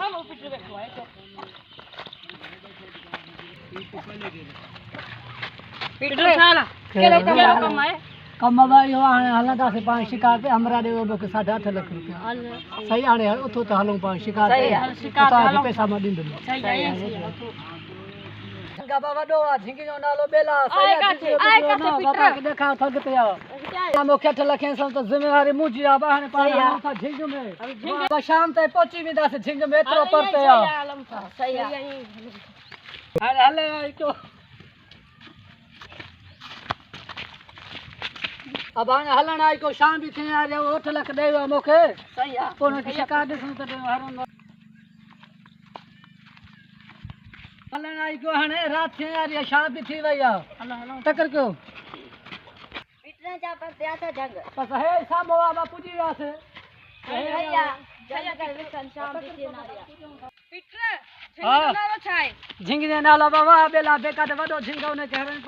हम पिट बैठो है तो पिट साला केले तो क्या कमाए कमावा यो हलंदा से 5 शिकार पे हमरा दे वो के 8.5 लाख रुपया सही आने उतो तो हलूं 5 शिकार पे शिकार पैसा म दींदो सही है बाबा वडो आ झिंगियो नालो बेला सही आ बाबा के देखा थग पे आ मुख्य लखे सम तो जिम्मेदारी मुझी आ बहाने पार था झिंग में बाबा शाम तक पहुंची विदा से झिंग में एतरो परते आ सही है अरे हले तो अब हलन आई को शाम भी थे आ जाओ 8 लाख देवा मोके सही है कोनो की शिकार दे सुन तो हरन हलन आई को हने रात थे यार ये शाम भी थी भैया टक्कर क्यों पिटने जा पर त्या था जंग बस है शाम बाबा पूजी रा से भैया जंग कर विसन शाम भी थी ना पिटरे झिंग नालो छाय झिंग ने नाला बाबा बेला बेका दे वडो झिंगो ने चहरन